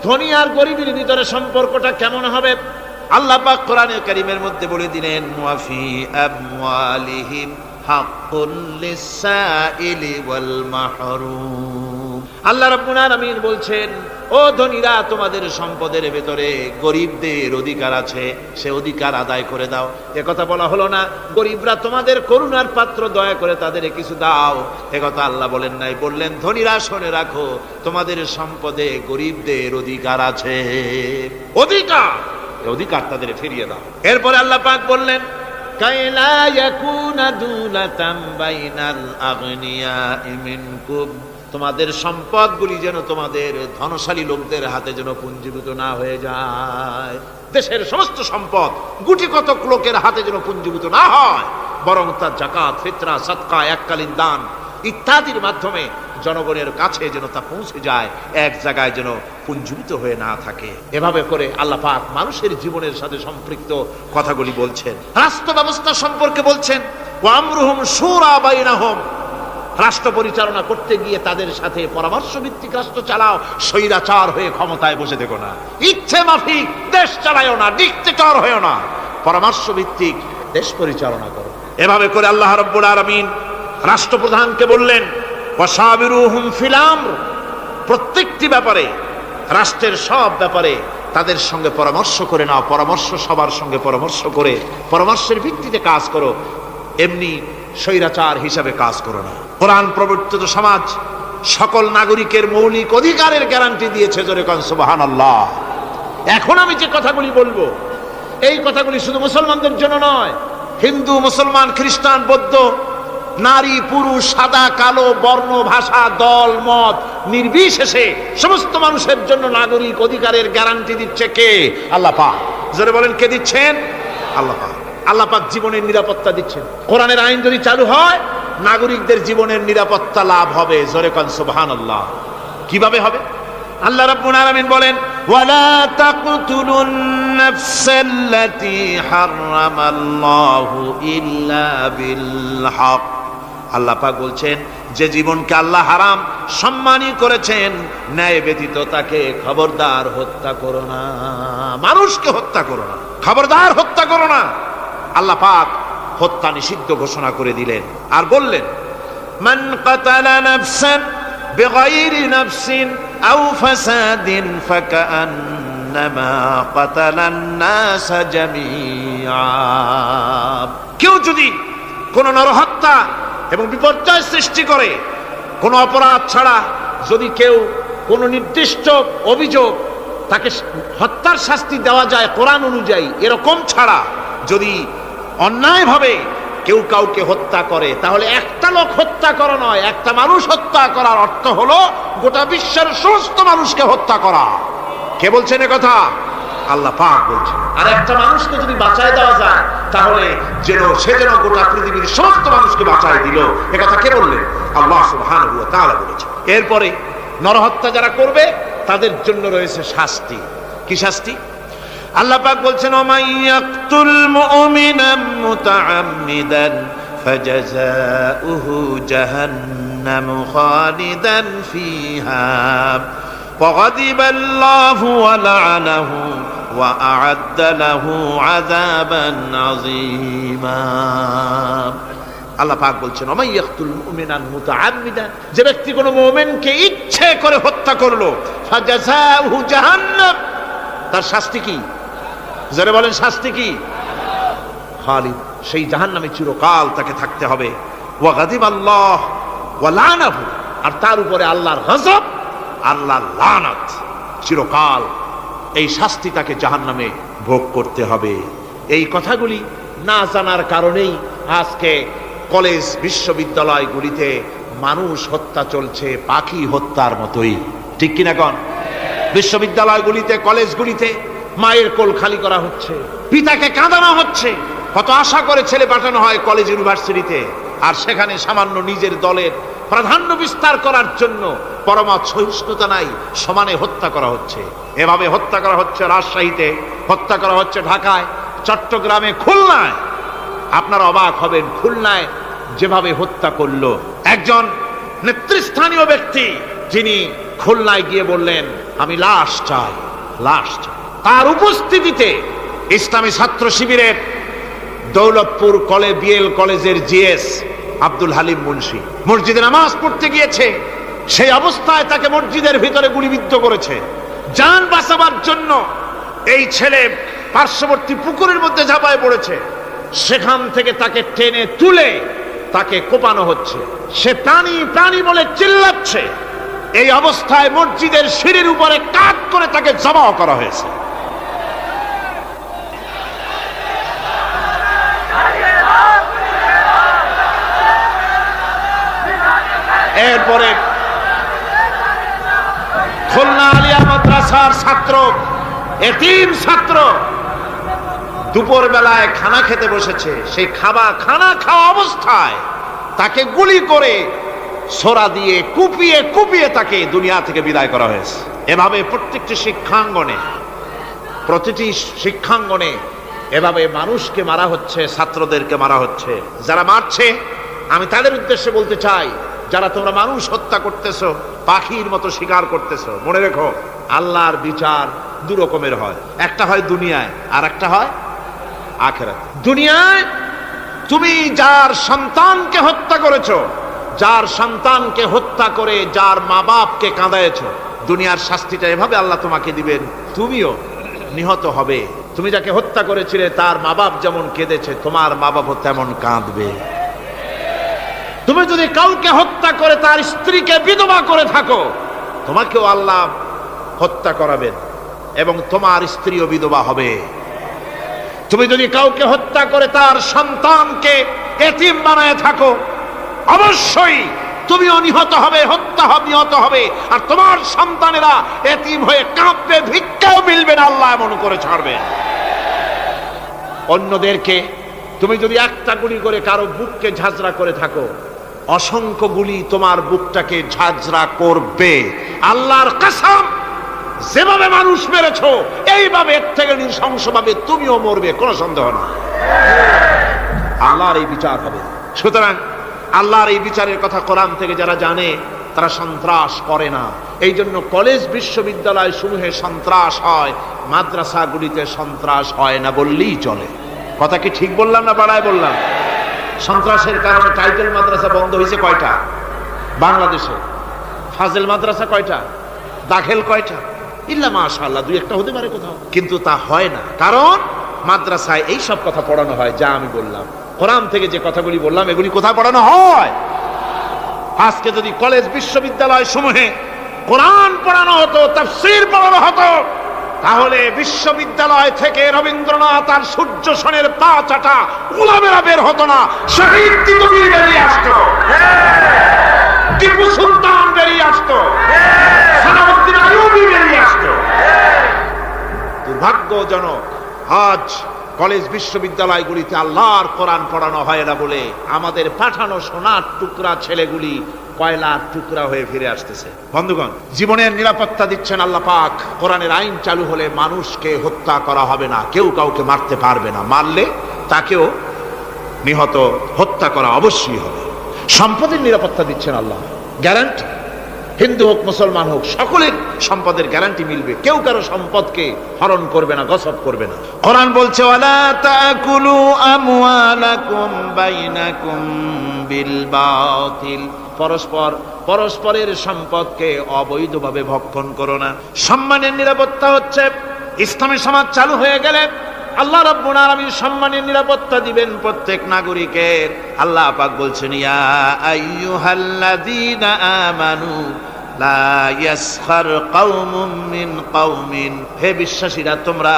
ধনী আর গরিবের ভিতরে সম্পর্কটা কেমন হবে? আল্লাহ পাক কোরআনে কারীমের মধ্যে বলে দিলেন, ওয়াফি আমওয়ালিহিম হাক্কুল লিসাইলি ওয়াল মাহরুম। আল্লাহ রাব্বুল আলামিন বলছেন, ও ধনীরা, তোমাদের সম্পদের ভেতরে গরিবদের অধিকার আছে, সে অধিকার আদায় করে দাও। একথা বলা হলো না গরিবরা তোমাদের করুণার পাত্র, দয়া করে তাদের কিছু দাও, একথা আল্লাহ বলেন নাই। বললেন, ধনীরা শুনে রাখো, তোমাদের সম্পদে গরিবদের অধিকার আছে, অধিকার তাদের ফিরিয়ে দাও। এরপরে আল্লাহ পাক বললেন, কাইলা ইয়াকুনা দুলাতাম বাইনাল আগনিয়াই মিনকুম, তোমাদের সম্পদগুলি যেন তোমাদের ধনশালী লোকদের হাতে যেন পুঞ্জীভূত না হয়ে যায়। দেশের সমস্ত সম্পদ গুটি কতক লোকের হাতে যেন পুঞ্জীভূত না হয়, বরং তার যাকাত, ফিতরা, সাদকা, এককালীন দান ইত্যাদির মাধ্যমে জনগণের কাছে যেন তা পৌঁছে যায়, এক জায়গায় যেন পুঞ্জীভূত হয়ে না থাকে। এভাবে করে আল্লাহ পাক মানুষের জীবনের সাথে সম্পৃক্ত কথাগুলি বলছেন। রাষ্ট্র ব্যবস্থা সম্পর্কে বলছেন, ওয়া আমরুহুম শুরা বাইনাহুম, রাষ্ট্র পরিচালনা করতে গিয়ে তাদের সাথে পরামর্শ ভিত্তিক রাষ্ট্র চালাও, স্বৈরাচার হয়ে ক্ষমতায় বসে থেকো না, ইচ্ছে মাফিক দেশ চালায়ও না, ডিক্টেটর হয়েও না, পরামর্শ ভিত্তিক দেশ পরিচালনা করো। এভাবে করে আল্লাহ রাব্বুল আলামিন রাষ্ট্রপ্রধানকে বললেন, ওয়াশাবিরুহুম ফিল আমর, প্রত্যেকটি ব্যাপারে, রাষ্ট্রের সব ব্যাপারে তাদের সঙ্গে পরামর্শ করে নাও, পরামর্শ সবার সঙ্গে পরামর্শ করে পরামর্শের ভিত্তিতে কাজ করো, এমনি স্বৈরাচার হিসাবে কাজ করো না। কোরআন প্রবর্তিত সমাজ সকল নাগরিকের মৌলিক অধিকারের গ্যারান্টি দিয়েছে, জোরে কোন সুবহানাল্লাহ। এখন আমি যে কথাগুলি বলবো, এই কথাগুলি শুধু মুসলমানদের জন্য নয়, হিন্দু, মুসলমান, খ্রিস্টান, বৌদ্ধ, নারী, পুরুষ, সাদা, কালো, বর্ণ, ভাষা, দল, মত নির্বিশেষে সমস্ত মানুষের জন্য নাগরিক অধিকারের গ্যারান্টি দিচ্ছে কে? আল্লাহ পাক। জোরে বলেন, কে দিচ্ছেন? আল্লাহ পাক। আল্লাহ পাক জীবনের নিরাপত্তা দিচ্ছেন। কোরআনের আইন যদি চালু হয়, নাগরিকদের জীবনের নিরাপত্তা লাভ হবে, জোরে কোন সুবহানাল্লাহ। কিভাবে হবে? আল্লাহ রাব্বুল আলামিন বলেন, ওয়ালা তাকতুলুন নাফসাল্লাতী হারামাল্লাহু ইল্লা বিল হক। আল্লাহ পাক বলছেন, যে জীবনকে আল্লাহ হারাম সম্মানী করেছেন, ন্যায় ব্যতীত তাকে খবরদার হত্যা করো না। মানুষকে হত্যা করো না, খবরদার হত্যা করো না। আল্লাহ পাক হত্যা নিষিদ্ধ ঘোষণা করে দিলেন, আর বললেন, মান কাতালা নাফসান বিগাইরি নাফসিন আও ফাসাদিন ফাকান্নামা কাতালান নাস জামিআ। কেউ যদি কোন নরহত্যা এবং বিপর্যয় সৃষ্টি করে, কোন অপরাধ ছাড়া যদি কেউ কোন নির্দিষ্ট অভিযোগ, তাকে হত্যার শাস্তি দেওয়া যায় কোরআন অনুযায়ী, এরকম ছাড়া যদি অন্যায়ভাবে কেউ কাউকে হত্যা করে, তাহলে একটা লোক হত্যা করা নয়, একটা মানুষ হত্যা করার অর্থ হলো গোটা বিশ্বের সমস্ত মানুষকে হত্যা করা। কে বলছেন এ কথা? আল্লাহ পাক বলছেন। আর একটা মানুষকে যদি বাঁচায় দেওয়া যায়, তাহলে সে যেন গোটা পৃথিবীর সমস্ত মানুষকে বাঁচায় দিল। এ কথা কে বললেন? আল্লাহ সুবহানাহু ওয়া তাআলা বলেছেন। এরপরে নরহত্যা যারা করবে তাদের জন্য রয়েছে শাস্তি। কি শাস্তি? আল্লাহ পাক বলছেন, ওমাইয়াকতুল মুমিনাম মুতাআম্মিদান ফাজাযাউহু জাহান্নামু খালিদান ফিহা ওয়াগাদিবাল্লাহু ওয়া লা'নাহু ওয়া আ'আদ্দা লাহু আযাবান আযীমা। আল্লাহ পাক বলছেন, ওমাইয়াকতুল মুমিনান মুতাআম্মিদান, যে ব্যক্তি কোনো মুমিনকে ইচ্ছে করে হত্যা করলো, ফাজাযাউহু জাহান্নাম, তার শাস্তি কি? যারা বলেন শাস্তি কি? খালিদ, সেই জাহান্নামে চিরকাল তাকে থাকতে হবে। ওয়া গাদিবাল্লাহ ওয়া লা'নাহু, আর তার উপরে আল্লাহর গজব, আল্লাহর লানত, চিরকাল এই শাস্তি তাকে জাহান্নামে ভোগ করতে হবে। এই কথাগুলি না জানার কারণেই আজকে কলেজ, বিশ্ববিদ্যালয়গুলিতে মানুষ হত্যা চলছে পাখি হত্যার মতোই। ঠিক কিনা কোন? বিশ্ববিদ্যালয়গুলিতে, কলেজগুলিতে মায়ের কোল খালি করা হচ্ছে, পিতাকে কাঁদানো হচ্ছে। কত আশা করে ছেলে পাঠানো হয় কলেজ, ইউনিভার্সিটিতে, আর সেখানে সামান্য নিজের দলের প্রাধান্য বিস্তার করার জন্য পরমা সহিষ্ণুতা নাই, সমানে হত্যা করা হচ্ছে। এভাবে হত্যা করা হচ্ছে রাজশাহীতে, হত্যা করা হচ্ছে ঢাকায়, চট্টগ্রামে, খুলনায়। আপনারা অবাক হবেন, খুলনায় যেভাবে হত্যা করলো একজন নেতৃস্থানীয় ব্যক্তি, যিনি খুলনায় গিয়ে বললেন আমি লাশ চাই, লাশ চাই। তার উপস্থিতিতে ইসলামী ছাত্র শিবিরের দৌলতপুর বিএল কলেজের জিএস আব্দুল হালিম মুন্সি মসজিদে নামাজ পড়তে গিয়েছে, সেই অবস্থায় তাকে মসজিদের ভিতরে গুলিবিদ্ধ করেছে। জান বাঁচাবার জন্য এই ছেলে পার্শ্ববর্তী পুকুরের মধ্যে ঝাঁপায় পড়েছে, সেখান থেকে তাকে টেনে তুলে তাকে কোপানো হচ্ছে, সে প্রাণী প্রাণী বলে চিল্লাচ্ছে। এই অবস্থায় মসজিদের সিঁড়ির উপরে কাট করে তাকে জবাও করা হয়েছে। এরপরে খুলনা আলিয়া মাদ্রাসার ছাত্র, এতিম ছাত্র, দুপুর বেলায় খানা খেতে বসেছে, সেই খানা খাওয়া অবস্থায় তাকে গুলি করে ছোরা দিয়ে কুপিয়ে কুপিয়ে তাকে দুনিয়া থেকে বিদায় করা হয়েছে। এভাবে প্রতিটি শিক্ষাঙ্গনে এভাবে মানুষকে মারা হচ্ছে, ছাত্রদেরকে মারা হচ্ছে। যারা মারছে আমি তাদের উদ্দেশ্যে বলতে চাই, যারা তোমরা মানুষ হত্যা করতেছো, পাখির মতো শিকার করতেছো, মনে রেখো আল্লাহর বিচার দু রকমের হয়, একটা হয় দুনিয়ায় আর একটা হয় আখিরাতে। দুনিয়ায় তুমি যার সন্তানকে হত্যা করেছো, যার সন্তানকে হত্যা করে যার মা বাপকে কাঁদায়েছো, দুনিয়ার শাস্তিটা এভাবে আল্লাহ তোমাকে দিবেন, তুমিও নিহত হবে। তুমি যাকে হত্যা করেছিলে তার মা বাপ যেমন কেঁদেছে, তোমার মা বাপও তেমন কাঁদবে। তুমি যদি কাউকে হত্যা করে তার স্ত্রীকে বিধবা করে থাকো, তোমাকেও আল্লাহ হত্যা করাবেন এবং তোমার স্ত্রীও বিধবা হবে। তুমি যদি কাউকে হত্যা করে তার সন্তানকে এতিম বানায় থাকো, অবশ্যই তুমিও নিহত হবে, নিহত হবে, আর তোমার সন্তানেরা এতিম হয়ে কাঁদবে, ভিক্ষাও মিলবে না, আল্লাহ এমন করে ছাড়বে। অন্যদেরকে তুমি যদি একটা গুলি করে কারো বুককে ঝাঁঝরা করে থাকো, অসংখ্য গুলি তোমার বুকটাকে ঝাঁঝরা করবে। আল্লাহর কসম, যেভাবে মানুষ মেরেছো এইভাবে এর থেকে নৃশংসভাবে তুমিও মরবে, কোনো সন্দেহ না। আল্লাহর এই বিচার হবে। সুতরাং আল্লাহর এই বিচারের কথা কোরআন থেকে যারা জানে তারা সন্ত্রাস করে না। এই জন্য কলেজ বিশ্ববিদ্যালয় সমূহে সন্ত্রাস হয়, মাদ্রাসাগুলিতে সন্ত্রাস হয় না বললেই চলে। কথা কি ঠিক বললাম না বাড়ায় বললাম? সন্ত্রাসের কারণে টাইটেল মাদ্রাসা বন্ধ হয়েছে কয়টা বাংলাদেশে? ফাজেল মাদ্রাসা কয়টা? দাখিল কয়টা? ইল্লা মাশাআল্লাহ দুই একটা হতে পারে কোথাও, কিন্তু তা হয় না। কারণ মাদ্রাসায় এই সব কথা পড়ানো হয় যা আমি বললাম। কোরআন থেকে যে কথাগুলি বললাম এগুলি কোথায় পড়ানো হয়? আজকে যদি কলেজ বিশ্ববিদ্যালয় সমূহে কোরআন পড়ানো হতো, তাফসীর পড়ানো হতো, তাহলে বিশ্ববিদ্যালয় থেকে রবীন্দ্রনাথ আর সূর্য সেনের পা চাটা উলামেরা বের হতো না, শহীদ তিতুমির বেরিয়ে আসতো, টিপু সুলতান বেরিয়ে আসতো, সালাউদ্দিন আইয়ুবী বেরিয়ে আসতো। দুর্ভাগ্যজনক আজ কলেজ বিশ্ববিদ্যালয়গুলিতে আল্লাহর কোরআন পড়ানো হয় না বলে আমাদের পাঠানো সোনার টুকরা ছেলেগুলি কয়লার টুকরা হয়ে ফিরে আসতেছে। বন্ধুগণ, জীবনের নিরাপত্তা দিচ্ছেন আল্লাহ পাক। কোরআনের আইন চালু হলে মানুষকে হত্যা করা হবে না, কেউ কাউকে মারতে পারবে না, মারলে তাকেও হত্যা করা অবশ্যই হবে। সম্পদের নিরাপত্তা দিচ্ছেন আল্লাহ, গ্যারান্টি। হিন্দু হোক মুসলমান হোক সকলের সম্পদের গ্যারান্টি মিলবে, কেউ কারো সম্পদকে হরণ করবে না, গসব করবে না। কোরআন বলছে ওয়ালা তাকুলু আমওয়ালাকুম বাইনাকুম বিল বাতিল, পরস্পরের সম্পদকে অবৈধভাবে ভক্ষণ করো না। সম্মানের নিরাপত্তা হচ্ছে ইসলামী সমাজ চালু হয়ে গেলে আল্লাহ রাব্বুল আলামিন সম্মানের নিরাপত্তা দিবেন প্রত্যেক নাগরিকের। আল্লাহ পাক বলছেন ইয়া আইয়ুহাল্লাযীনা আমানু লা ইয়াসখার কওমুম মিন কওমিন, হে বিশ্বাসীরা তোমরা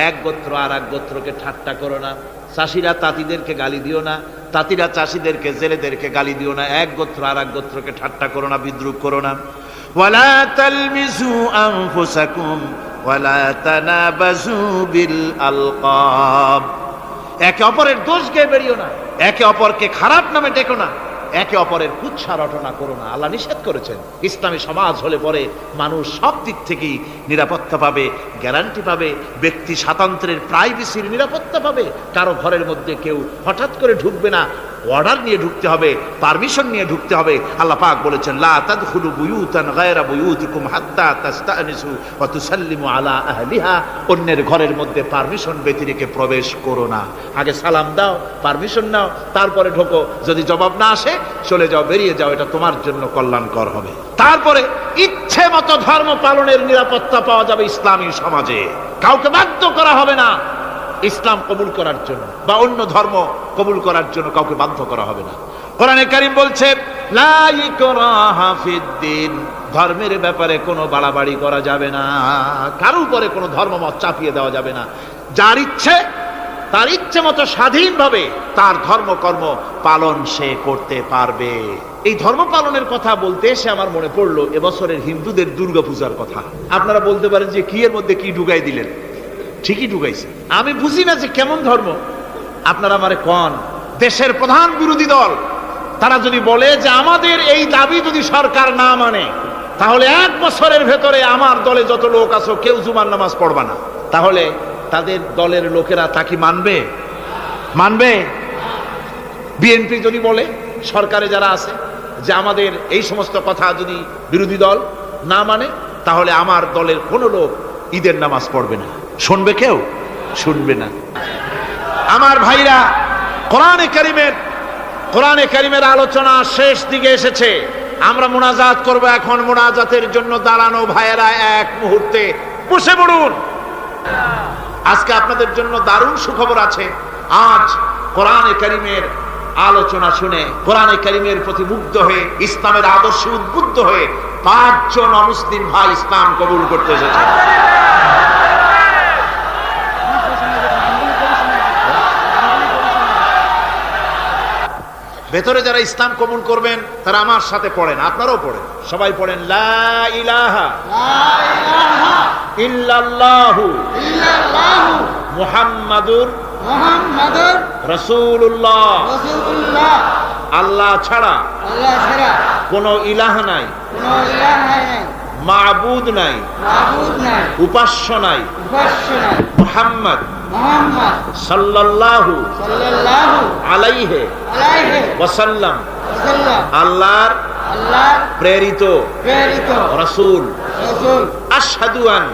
এক গোত্র আর এক গোত্রকে ঠাট্টা করো না। চাষিরা তাঁতিদেরকে গালি দিও না, তাঁতিরা চাষিদেরকে, জেলেদেরকে গালি দিও না। এক গোত্র আর এক গোত্রকে ঠাট্টা করো না, বিদ্রুপ করো না। ওয়ালা তালমিজু আনফুসাকুম ওয়ালা তানাবাজু বিল আলকাব, একে অপরের দোষ গিয়ে বেরিও না, একে অপরকে খারাপ নামে ডেকো না, একে অপরের কুৎসা রটনা করো না। আল্লাহ নিষেধ করেছেন। ইসলামী সমাজ হলে পরে মানুষ সব দিক থেকেই নিরাপত্তা পাবে, গ্যারান্টি পাবে, ব্যক্তি স্বাতন্ত্র্যের প্রাইভেসির নিরাপত্তা পাবে। কারো ঘরের মধ্যে কেউ হঠাৎ করে ঢুকবে না, অর্ডার নিয়ে ঢুকতে হবে, পারমিশন নিয়ে ঢুকতে হবে। আল্লাহ পাক বলেছেন, লা তাদখুলু বুয়ুতান গায়রা বুয়ুতিকুম হাত্তা তাস্তানিসু ওয়া তুসাল্লিমু আলা আহলিহা। অন্যের ঘরের মধ্যে পারমিশন ব্যতি রেখে প্রবেশ করো না। আগে সালাম দাও, পারমিশন নাও, তারপরে ঢোকো। যদি জবাব না আসে চলে যাও, বেরিয়ে যাও, এটা তোমার জন্য কল্যাণকর হবে। তারপরে ইচ্ছে মতো ধর্ম পালনের নিরাপত্তা পাওয়া যাবে ইসলামী সমাজে। কাউকে বাধ্য করা হবে না ইসলাম কবুল করার জন্য, বা অন্য ধর্ম কবুল করার জন্য কাউকে বাধ্য করা হবে না। কোরআনে কারীম বলছে, লা ইকরাহা ফিদ্দিন, ধর্মের ব্যাপারে কোনো বাড়াবাড়ি করা যাবে না, কারো উপরে কোনো ধর্মমত চাপিয়ে দেওয়া যাবে না। যার ইচ্ছে তার ইচ্ছে মতো স্বাধীনভাবে তার ধর্মকর্ম পালন সে করতে পারবে। এই ধর্ম পালনের কথা বলতে এসে আমার মনে পড়লো এবছরের হিন্দুদের দুর্গাপূজার কথা। আপনারা বলতে পারেন যে কি এর মধ্যে কি ঢুকাই দিলেন? ঠিকই ঢুকাইছে। আমি বুঝি না যে কেমন ধর্ম। আপনারা আমারে কোন দেশের প্রধান বিরোধী দল তারা যদি বলে যে আমাদের এই দাবি যদি সরকার না মানে তাহলে 1 বছরের ভেতরে আমার দলে যত লোক আছো কেউ জুমার নামাজ পড়বা না, তাহলে তাদের দলের লোকেরা তা কি মানবে? মানবে? বিএনপি যদি বলে, সরকারে যারা আছে, যে আমাদের এই সমস্ত কথা যদি বিরোধী দল না মানে তাহলে আমার দলের কোনো লোক ঈদের নামাজ পড়বে না, শুনবে কেউ? শুনবে না। আমার ভাইরা, কোরআনে কারীমের আলোচনা শেষ দিকে এসেছে। আমরা মুনাজাত করব এখন। মুনাজাতের জন্য দাঁড়ানো ভাইয়েরা এক মুহূর্তে বসে পড়ুন। আজকে আপনাদের জন্য দারুণ সুখবর আছে। আজ কোরআনে কারীমের আলোচনা শুনে, কোরআনে কারীমের প্রতি মুগ্ধ হয়ে, ইসলামের আদর্শে উদ্বুদ্ধ হয়ে 5 জন অমুসলিম ভাই ইসলাম কবুল করতে এসেছে। ভেতরে যারা ইসলাম কবুল করবেন তারা আমার সাথে পড়েন, আপনারাও পড়েন, সবাই পড়েন, লা ইলাহা ইল্লাল্লাহু মুহাম্মাদুর রাসূলুল্লাহ। আল্লাহ ছাড়া কোনো ইলাহ নাই, মাবুদ নাই, উপাস্য নাই। মুহাম্মদ সাল্লাল্লাহু আলাইহি ওয়াসাল্লাম আল্লাহর প্রেরিত রাসূল। আশহাদু আন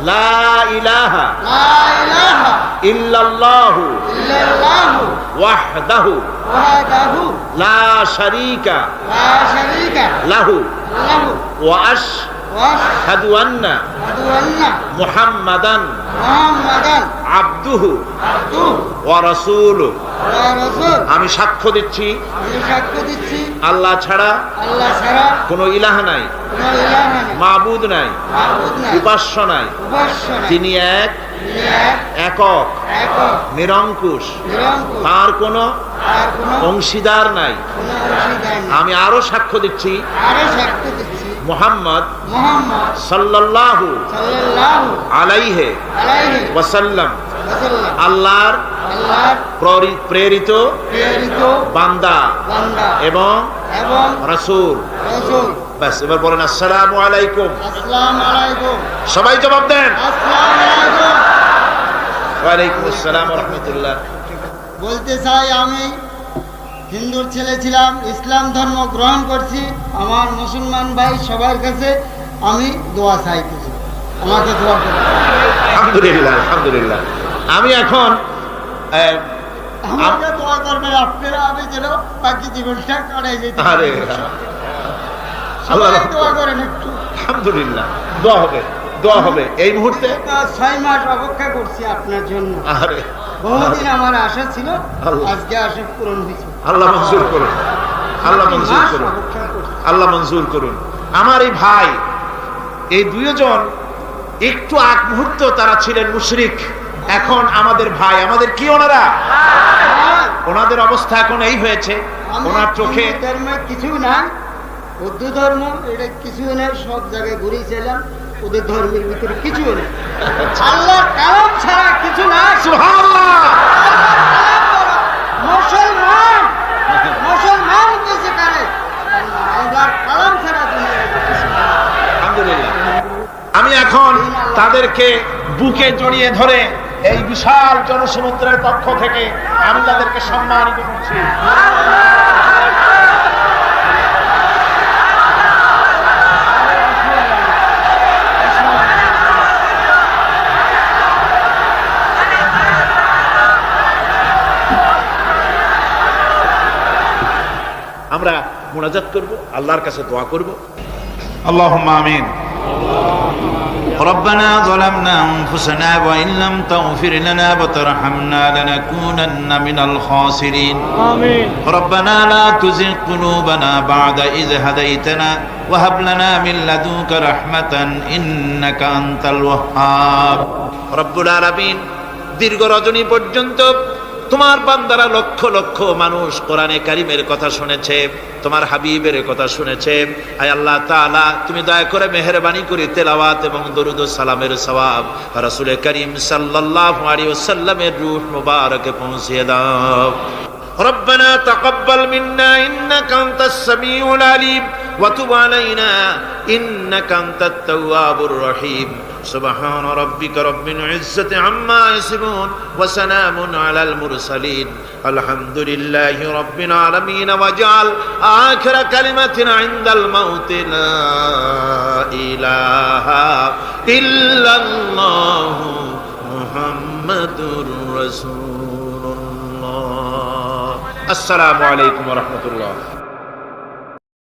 লা ইলাহা ইল্লাল্লাহু ওয়াহদাহু লা শারীকা লাহু ওয়া আশহাদু আন্না মুহাম্মাদান আবদুহু ওয়া রাসূলুহু। আমি সাক্ষ্য দিচ্ছি আল্লাহ ছাড়া কোনো ইলাহ নাই, মাবুদ নাই, উপাস্য নাই। তিনি একক, নিরঙ্কুশ, তার কোনো অংশীদার নাই। আমি আরো সাক্ষ্য দিচ্ছি মুহাম্মদ সাল্লাল্লাহু আলাইহি ওয়াসাল্লাম আল্লাহর প্রেরিত বান্দা এবং রাসূল। ব্যাস, এবার বলেন আসসালামু আলাইকুম। সবাই জবাব দেন। ওয়ালাইকুম আসসালাম ওয়া রাহমাতুল্লাহ। বলতে চাই, আমি হিন্দুর ছেলে ছিলাম, ইসলাম ধর্ম গ্রহণ করছি। আমার মুসলমান ভাই সবার কাছে আমি দোয়া চাইতেছি, আমাকে দোয়া করুন। আলহামদুলিল্লাহ, আলহামদুলিল্লাহ। আমি এখন আমাকে দোয়া করবেন আপনারা, আমি যেন বাকি জীবনটা কাটাই যেতে আরে সবাই দোয়া করেন একটু। আলহামদুলিল্লাহ, দোয়া হবে, দোয়া হবে। এই মুহূর্তে 6 মাস অপেক্ষা করছি আপনার জন্য। আরে বহুদিন আমার আশা ছিল, আজকে আশা পূরণ হয়েছে। আল্লাহ মঞ্জুর করুন, আল্লাহ মঞ্জুর করুন, আল্লাহ মঞ্জুর করুন। আমার এই ভাই, এই 2 জন একটু আগ মুহূর্ত তারা ছিলেন মুশরিক, এখন আমাদের ভাই। আমাদের কি ওনারা? ওনাদের অবস্থা এখন এই হয়েছে, ওনার চোখে ধর্মে কিছু না, বৌদ্ধ ধর্ম এটা কিছু নেই, সব জায়গায় ঘুরেছিলাম, ওদের ধর্মের ভিতরে কিছু নেই, আল্লাহর কালাম ছাড়া কিছু না। সুবহানাল্লাহ। মুসলমান কেসে করে আল্লাহর কালাম ছাড়া দুনিয়ায় কিছু না। আলহামদুলিল্লাহ। আমি এখন তাদেরকে বুকে জড়িয়ে ধরে এই বিশাল জনসমুদ্রের পক্ষ থেকে আমি তাদেরকে সম্মানিত করছি। আমরা মুনাজাত করব, আল্লাহর কাছে দোয়া করব। আল্লাহুম্মা আমিন। ربنا ظلمنا أنفسنا وإن لم تغفر لنا وترحمنا لنكونن من الخاسرين آمين. ربنا لا تزغ قلوبنا بعد إذ هديتنا وهب لنا من لدنك رحمة إنك أنت الوهاب রব্বুল আলামিন, দীর্ঘ রজনী পর্যন্ত তোমার বান্দারা লক্ষ লক্ষ মানুষ কোরআনে কারিমের কথা শুনেছে, তোমার হাবিবের কথা শুনেছে। আয় আল্লাহ তাআলা, তুমি দয়া করে মেহেরবানি করে তেলাওয়াত এবং দরুদ ও সালামের সওয়াব রাসূল করিম সাল্লাল্লাহু আলাইহি ওয়াসাল্লামের রূহ মুবারকে পৌঁছিয়ে দাও। ربنا تقبل منا إنك أنت السميع العليم وتب علينا إنك أنت التواب الرحيم سبحان ربك رب العزة عما يصفون وسلام على المرسلين الحمد لله رب العالمين واجعل آخر كلمة عند الموت لا إله إلا الله محمد رسول الله। السلام عليكم ورحمة الله।